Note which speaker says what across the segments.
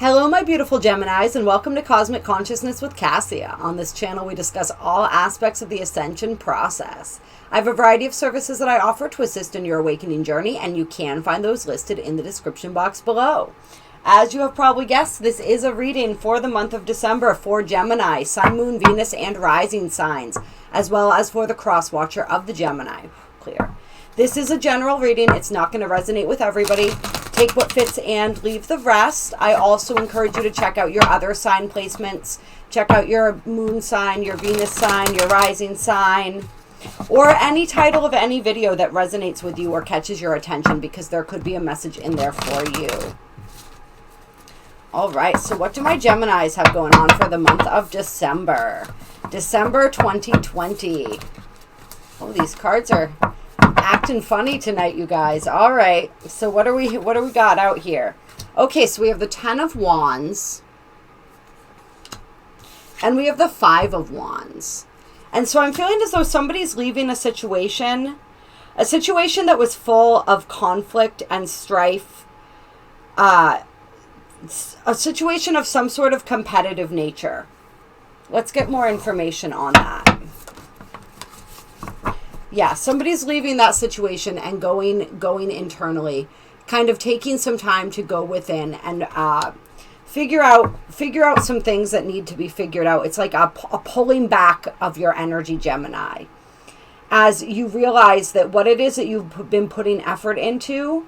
Speaker 1: Hello, my beautiful Geminis, and welcome to Cosmic Consciousness with Cassia. On this channel, we discuss all aspects of the ascension process. I have a variety of services that I offer to assist in your awakening journey, and you can find those listed in the description box below. As you have probably guessed, this is a reading for the month of December for Gemini, Sun, Moon, Venus, and Rising signs, as well as for the cross-watcher of the Gemini. Clear. This is a general reading. It's not going to resonate with everybody. Take what fits and leave the rest. I also encourage you to check out your other sign placements. Check out your moon sign, your Venus sign, your rising sign, or any title of any video that resonates with you or catches your attention, because there could be a message in there for you. All right, so what do my Geminis have going on for the month of December? December 2020. Oh, these cards are acting funny tonight, you guys. All right, so what do we got out here? Okay, so we have the 10 of Wands, and we have the 5 of Wands. And so I'm feeling as though somebody's leaving a situation that was full of conflict and strife, a situation of some sort of competitive nature. Let's get more information on that. Yeah, somebody's leaving that situation and going internally, kind of taking some time to go within and figure out some things that need to be figured out. It's like a pulling back of your energy, Gemini, as you realize that what it is that you've been putting effort into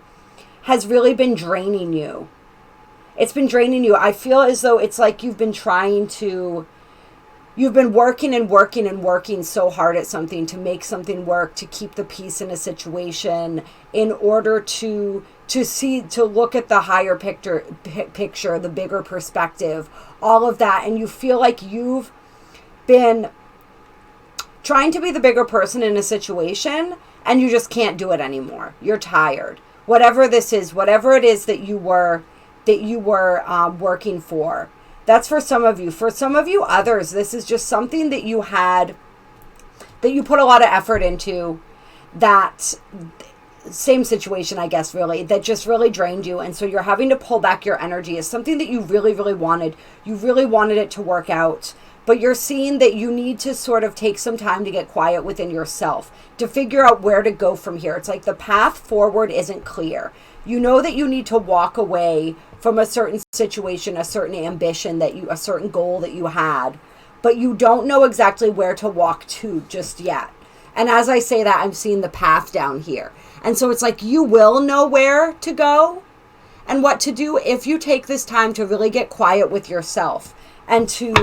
Speaker 1: has really been draining you. It's been draining you. I feel as though it's like you've been working and working and working so hard at something to make something work, to keep the peace in a situation, in order to look at the higher picture, the bigger perspective, all of that. And you feel like you've been trying to be the bigger person in a situation and you just can't do it anymore. You're tired. Whatever this is, whatever it is that you were working for. That's for some of you. For some of you others, this is just something that you put a lot of effort into, that same situation, I guess, really, that just really drained you. And so you're having to pull back your energy. It's something that you really, really wanted. You really wanted it to work out. But you're seeing that you need to sort of take some time to get quiet within yourself, to figure out where to go from here. It's like the path forward isn't clear. You know that you need to walk away from a certain situation, a certain ambition a certain goal that you had, but you don't know exactly where to walk to just yet. And as I say that, I'm seeing the path down here. And so it's like you will know where to go and what to do if you take this time to really get quiet with yourself and to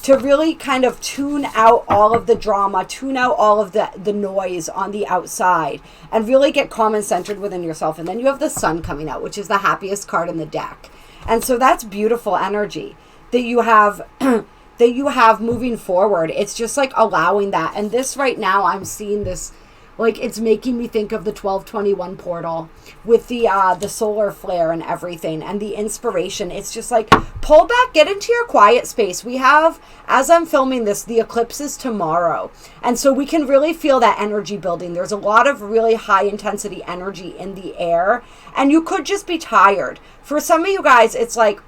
Speaker 1: really kind of tune out all of the drama, tune out all of the noise on the outside, and really get calm and centered within yourself. And then you have the Sun coming out, which is the happiest card in the deck. And so that's beautiful energy that you have that you have moving forward. It's just like allowing that. And this right now, I'm seeing this, like, it's making me think of the 1221 portal with the solar flare and everything and the inspiration. It's just like, pull back, get into your quiet space. We have, as I'm filming this, the eclipse is tomorrow. And so we can really feel that energy building. There's a lot of really high intensity energy in the air, and you could just be tired. For some of you guys, it's like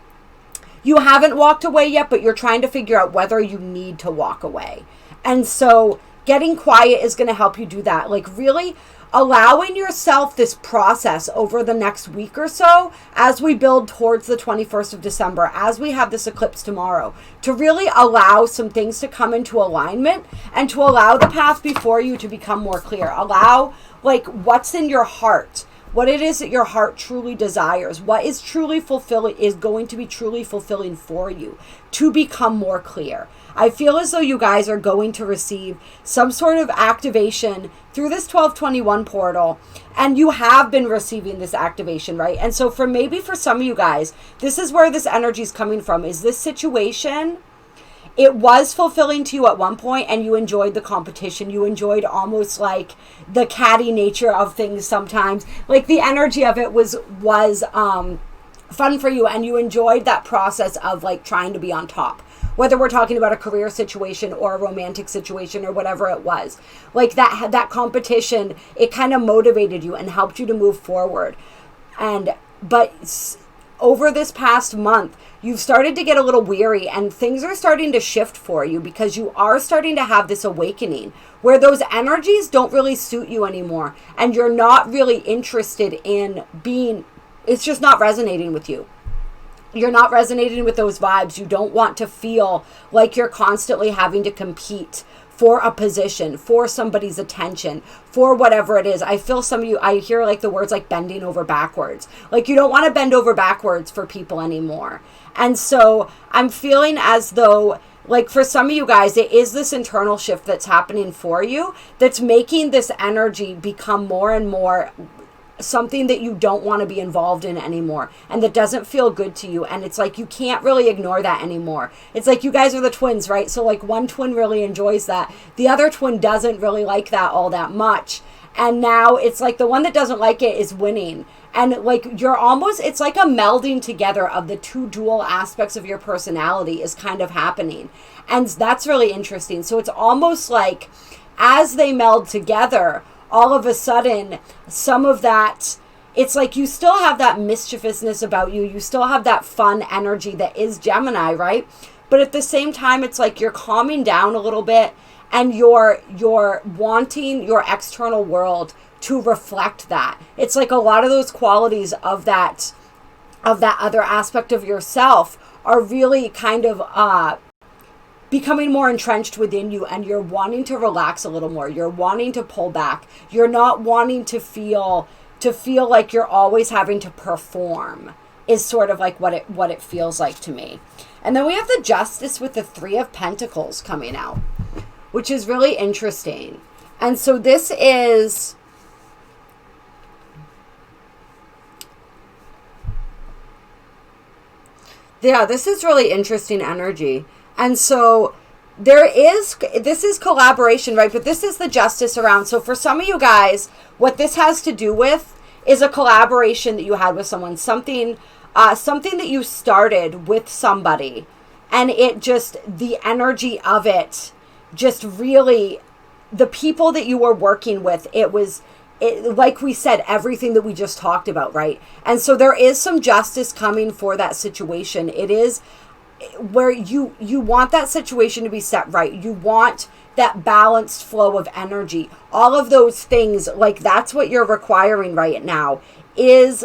Speaker 1: you haven't walked away yet, but you're trying to figure out whether you need to walk away. And so getting quiet is going to help you do that. Like really allowing yourself this process over the next week or so as we build towards the 21st of December, as we have this eclipse tomorrow, to really allow some things to come into alignment and to allow the path before you to become more clear. Allow like what's in your heart, what it is that your heart truly desires, what is truly fulfilling, is going to be truly fulfilling for you to become more clear. I feel as though you guys are going to receive some sort of activation through this 1221 portal, and you have been receiving this activation, right? And so for some of you guys, this is where this energy is coming from. Is this situation, it was fulfilling to you at one point, and you enjoyed the competition. You enjoyed almost like the catty nature of things sometimes. Like the energy of it was fun for you, and you enjoyed that process of like trying to be on top. Whether we're talking about a career situation or a romantic situation or whatever it was. Like that competition, it kind of motivated you and helped you to move forward. But over this past month, you've started to get a little weary and things are starting to shift for you because you are starting to have this awakening where those energies don't really suit you anymore and you're not really interested in being, it's just not resonating with you. You're not resonating with those vibes. You don't want to feel like you're constantly having to compete for a position, for somebody's attention, for whatever it is. I feel some of you, I hear like the words like bending over backwards. Like you don't want to bend over backwards for people anymore. And so I'm feeling as though, like for some of you guys, it is this internal shift that's happening for you that's making this energy become more and more something that you don't want to be involved in anymore and that doesn't feel good to you. And it's like you can't really ignore that anymore. It's like you guys are the twins, right? So like one twin really enjoys that, the other twin doesn't really like that all that much, and now it's like the one that doesn't like it is winning. And like you're almost, it's like a melding together of the two dual aspects of your personality is kind of happening, and that's really interesting. So it's almost like as they meld together, all of a sudden, some of that, it's like you still have that mischievousness about you. You still have that fun energy that is Gemini, right? But at the same time, it's like you're calming down a little bit and you're wanting your external world to reflect that. It's like a lot of those qualities of that other aspect of yourself are really kind of becoming more entrenched within you, and you're wanting to relax a little more. You're wanting to pull back. You're not wanting to feel like you're always having to perform is sort of like what it feels like to me. And then we have the Justice with the Three of Pentacles coming out, which is really interesting. And so this is, yeah, this is really interesting energy. And so this is collaboration, right? But this is the Justice around. So for some of you guys, what this has to do with is a collaboration that you had with someone, something that you started with somebody, and it just, the energy of it just really, the people that you were working with, like we said, everything that we just talked about, right? And so there is some justice coming for that situation. It is where you want that situation to be set right. You want that balanced flow of energy. All of those things, like that's what you're requiring right now is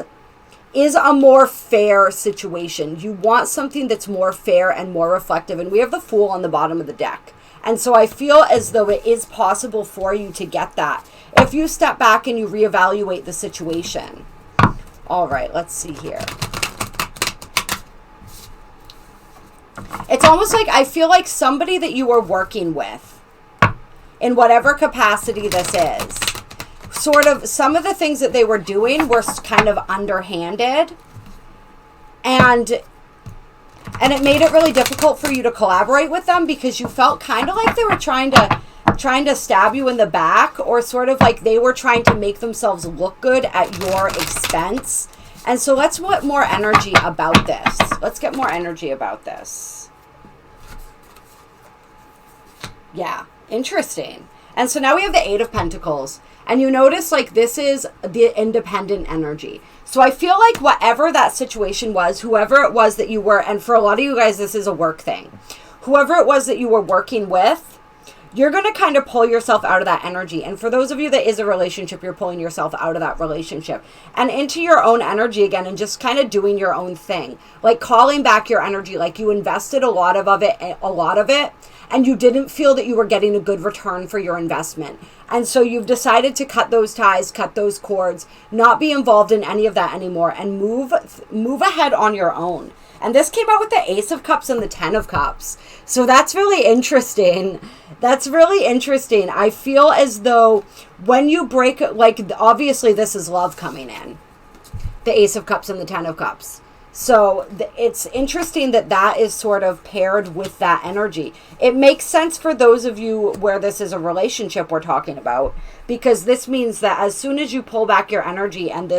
Speaker 1: a more fair situation. You want something that's more fair and more reflective. And we have the Fool on the bottom of the deck. And so I feel as though it is possible for you to get that if you step back and you reevaluate the situation. All right, let's see here. It's almost like I feel like somebody that you were working with, in whatever capacity this is, sort of some of the things that they were doing were kind of underhanded, and it made it really difficult for you to collaborate with them because you felt kind of like they were trying to stab you in the back, or sort of like they were trying to make themselves look good at your expense. And so let's get more energy about this. Let's get more energy about this. Yeah, interesting. And so now we have the Eight of Pentacles. And you notice like this is the independent energy. So I feel like whatever that situation was, whoever it was that you were, and for a lot of you guys, this is a work thing. Whoever it was that you were working with, you're going to kind of pull yourself out of that energy. And for those of you that is a relationship, you're pulling yourself out of that relationship and into your own energy again, and just kind of doing your own thing, like calling back your energy. Like you invested a lot of it, and you didn't feel that you were getting a good return for your investment. And so you've decided to cut those ties, cut those cords, not be involved in any of that anymore, and move ahead on your own. And this came out with the Ace of Cups and the Ten of Cups. So that's really interesting. That's really interesting. I feel as though when you break, like obviously this is love coming in. The Ace of Cups and the Ten of Cups. So it's interesting that that is sort of paired with that energy. It makes sense for those of you where this is a relationship we're talking about, because this means that as soon as you pull back your energy and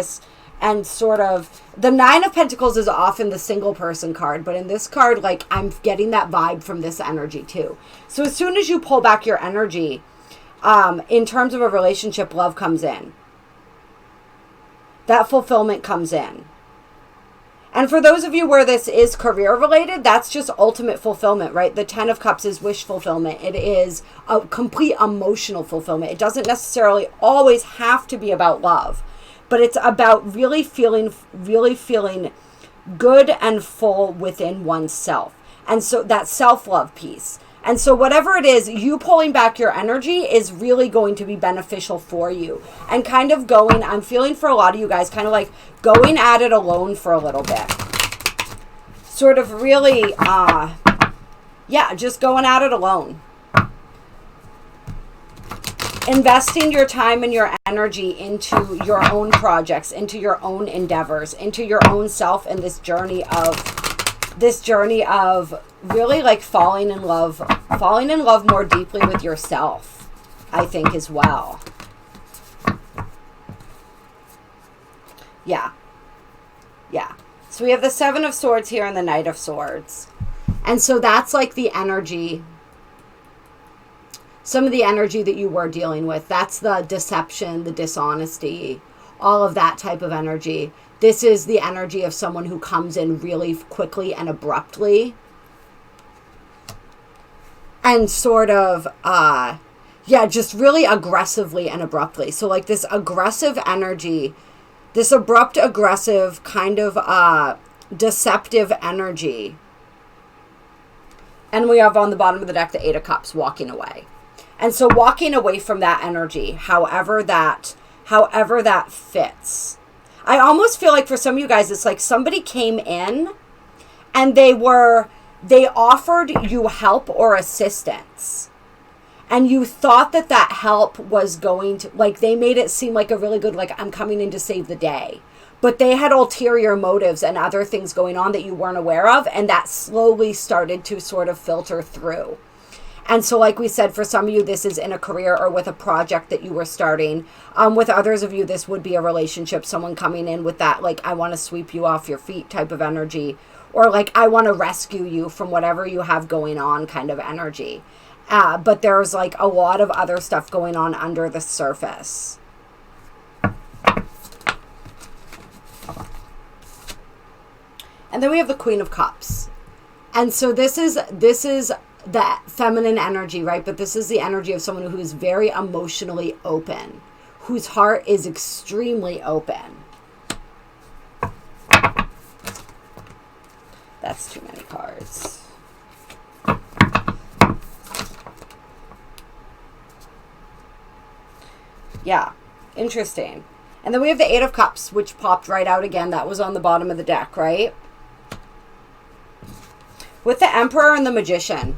Speaker 1: sort of, the Nine of Pentacles is often the single person card, but in this card, like I'm getting that vibe from this energy too. So as soon as you pull back your energy, in terms of a relationship, love comes in. That fulfillment comes in. And for those of you where this is career related, that's just ultimate fulfillment, right? The 10 of Cups is wish fulfillment. It is a complete emotional fulfillment. It doesn't necessarily always have to be about love, but it's about really feeling good and full within oneself. And so that self-love piece. And so whatever it is, you pulling back your energy is really going to be beneficial for you. And kind of going, I'm feeling for a lot of you guys, kind of like going at it alone for a little bit. Sort of really, just going at it alone. Investing your time and your energy into your own projects, into your own endeavors, into your own self, and this journey of really like falling in love more deeply with yourself, I think, as well. Yeah. So we have the 7 of Swords here and the Knight of Swords. And so that's like the energy, some of the energy that you were dealing with. That's the deception, the dishonesty, all of that type of energy. This is the energy of someone who comes in really quickly and abruptly. And sort of, just really aggressively and abruptly. So like this aggressive energy, this abrupt, aggressive, kind of deceptive energy. And we have on the bottom of the deck the 8 of Cups, walking away. And so walking away from that energy, however that fits. I almost feel like for some of you guys, it's like somebody came in and they offered you help or assistance. And you thought that help was going to, like, they made it seem like a really good, like, I'm coming in to save the day. But they had ulterior motives and other things going on that you weren't aware of. And that slowly started to sort of filter through. And so like we said, for some of you, this is in a career or with a project that you were starting. With others of you, this would be a relationship, someone coming in with that, like, I want to sweep you off your feet type of energy. Or like, I want to rescue you from whatever you have going on kind of energy. But there's like a lot of other stuff going on under the surface. And then we have the Queen of Cups. And so this is that feminine energy, right? But this is the energy of someone who is very emotionally open, whose heart is extremely open. That's too many cards. Yeah, interesting. And then we have the 8 of Cups, which popped right out again. That was on the bottom of the deck, right? With the Emperor and the Magician.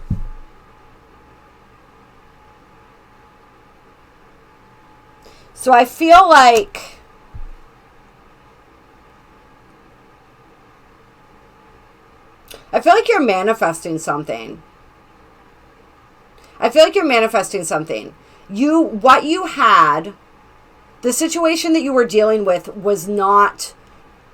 Speaker 1: So I feel like you're manifesting something. What you had, the situation that you were dealing with was not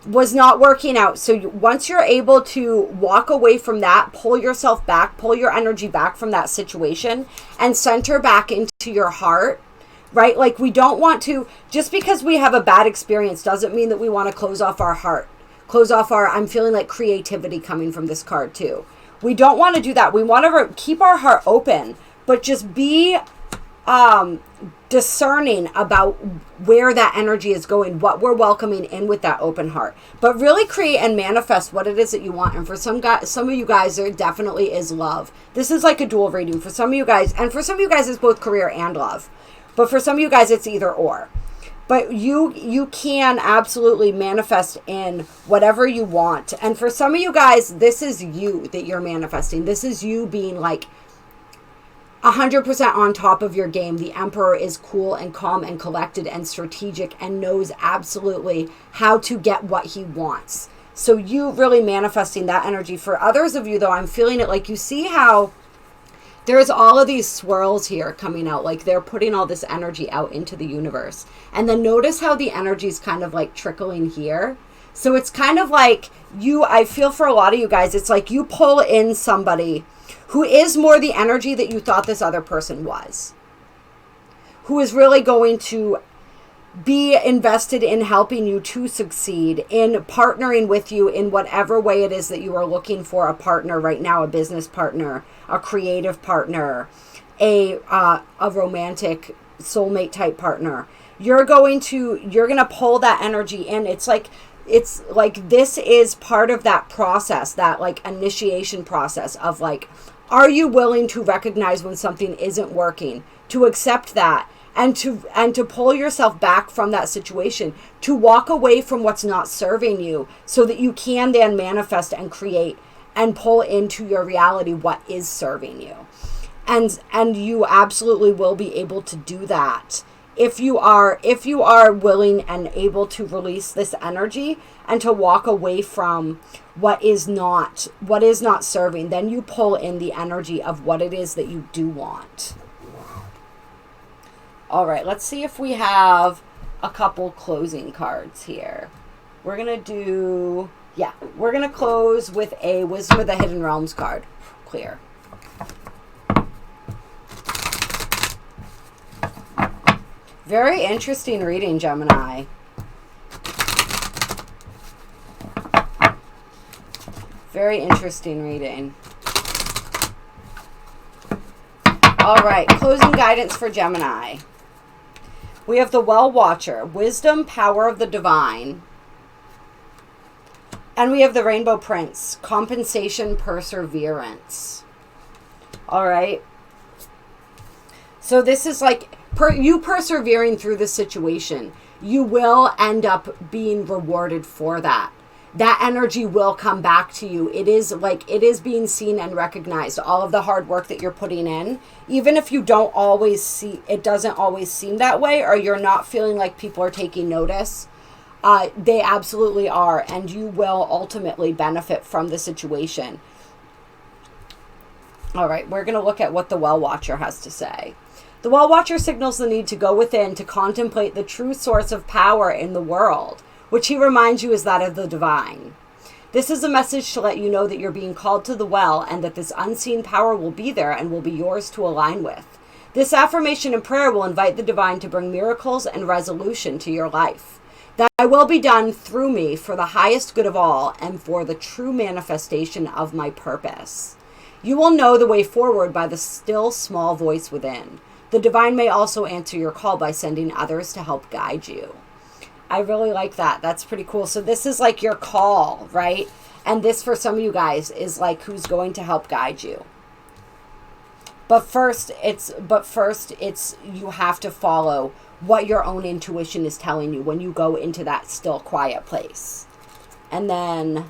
Speaker 1: working out. So once you're able to walk away from that, pull yourself back, pull your energy back from that situation and center back into your heart, right? Like, we don't want to, just because we have a bad experience doesn't mean that we want to close off our heart, I'm feeling like creativity coming from this card too. We don't want to do that. We want to keep our heart open, but just be discerning about where that energy is going, what we're welcoming in with that open heart, but really create and manifest what it is that you want. And for some of you guys, there definitely is love. This is like a dual reading for some of you guys, and for some of you guys, it's both career and love, but for some of you guys, it's either or. But you can absolutely manifest in whatever you want. And for some of you guys, this is you that you're manifesting. This is you being like 100% on top of your game. The Emperor is cool and calm and collected and strategic and knows absolutely how to get what he wants. So you really manifesting that energy. For others of you, though, I'm feeling it like, you see how there's all of these swirls here coming out, like they're putting all this energy out into the universe. And then notice how the energy is kind of like trickling here. So it's kind of like I feel for a lot of you guys, it's like you pull in somebody who is more the energy that you thought this other person was, who is really going to be invested in helping you to succeed, in partnering with you in whatever way it is that you are looking for a partner right now, a business partner, a creative partner, a romantic soulmate type partner. You're going to pull that energy in. It's like this is part of that process, that like initiation process of like, are you willing to recognize when something isn't working, to accept that, and to pull yourself back from that situation, to walk away from what's not serving you, so that you can then manifest and create and pull into your reality what is serving you. And you absolutely will be able to do that if you are willing and able to release this energy and to walk away from what is not serving. Then you pull in the energy of what it is that you do want. All right, let's see if we have a couple closing cards here. We're going to close with a Wisdom of the Hidden Realms card. Clear. Very interesting reading, Gemini. Very interesting reading. All right, closing guidance for Gemini. We have the Well Watcher, Wisdom, Power of the Divine. And we have the Rainbow Prince, Compensation, Perseverance. All right. So this is like you persevering through this situation. You will end up being rewarded for that. That energy will come back to you. It is being seen and recognized. All of the hard work that you're putting in, even if you don't always see, it doesn't always seem that way, or you're not feeling like people are taking notice. They absolutely are, and you will ultimately benefit from the situation. All right, we're going to look at what the Well Watcher has to say. The Well Watcher signals the need to go within to contemplate the true source of power in the world, which he reminds you is that of the divine. This is a message to let you know that you're being called to the well, and that this unseen power will be there and will be yours to align with. This affirmation and prayer will invite the divine to bring miracles and resolution to your life. Thy will be done through me for the highest good of all and for the true manifestation of my purpose. You will know the way forward by the still small voice within. The divine may also answer your call by sending others to help guide you. I really like that. That's pretty cool. So this is like your call, right? And this for some of you guys is like who's going to help guide you. But first it's you have to follow what your own intuition is telling you when you go into that still quiet place. And then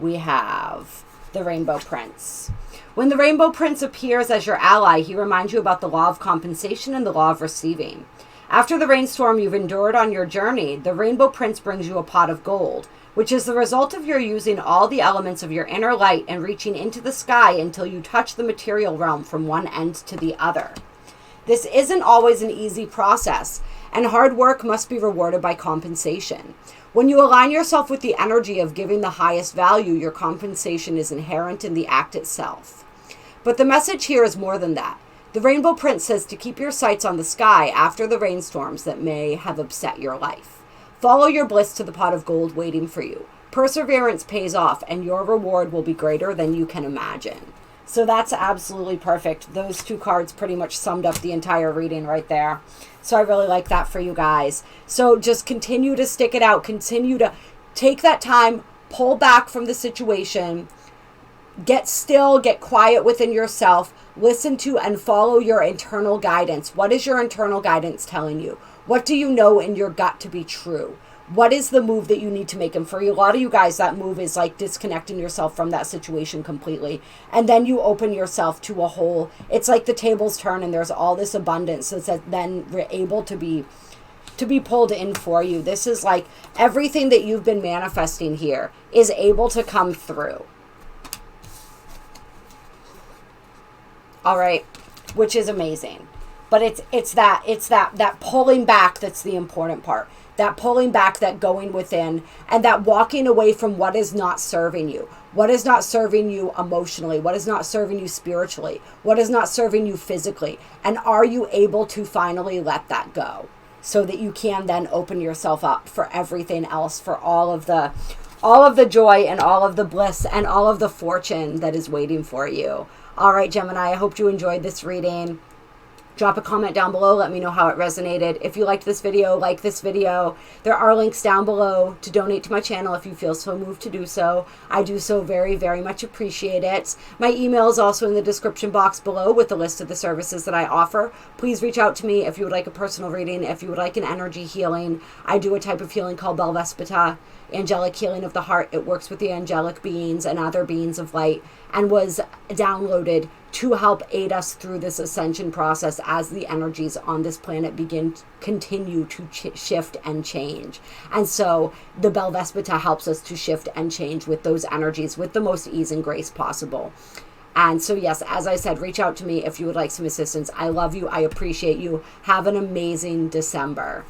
Speaker 1: we have the Rainbow Prince. When the Rainbow Prince appears as your ally, he reminds you about the law of compensation and the law of receiving. After the rainstorm you've endured on your journey, the Rainbow Prince brings you a pot of gold, which is the result of your using all the elements of your inner light and reaching into the sky until you touch the material realm from one end to the other. This isn't always an easy process, and hard work must be rewarded by compensation. When you align yourself with the energy of giving the highest value, your compensation is inherent in the act itself. But the message here is more than that. The Rainbow Prince says to keep your sights on the sky after the rainstorms that may have upset your life. Follow your bliss to the pot of gold waiting for you. Perseverance pays off, and your reward will be greater than you can imagine. So that's absolutely perfect. Those two cards pretty much summed up the entire reading right there. So I really like that for you guys. So just continue to stick it out. Continue to take that time, pull back from the situation, get still, get quiet within yourself, listen to and follow your internal guidance. What is your internal guidance telling you? What do you know in your gut to be true? What is the move that you need to make? And for a lot of you guys, that move is like disconnecting yourself from that situation completely. And then you open yourself to a whole, it's like the tables turn and there's all this abundance that's then able to be pulled in for you. This is like everything that you've been manifesting here is able to come through. All right, which is amazing. But it's that pulling back that's the important part. that pulling back, that going within, and that walking away from what is not serving you. What is not serving you emotionally? What is not serving you spiritually? What is not serving you physically? And are you able to finally let that go so that you can then open yourself up for everything else, for all of the joy and all of the bliss and all of the fortune that is waiting for you? All right, Gemini, I hope you enjoyed this reading. Drop a comment down below. Let me know how it resonated. If you liked this video, like this video. There are links down below to donate to my channel if you feel so moved to do so. I do so very, very much appreciate it. My email is also in the description box below with a list of the services that I offer. Please reach out to me if you would like a personal reading, if you would like an energy healing. I do a type of healing called Belvaspata, angelic healing of the heart. It works with the angelic beings and other beings of light, and was downloaded to help aid us through this ascension process as the energies on this planet continue to shift and change. And so the Belvaspata helps us to shift and change with those energies with the most ease and grace possible. And so, yes, as I said, reach out to me if you would like some assistance. I love you. I appreciate you. Have an amazing December.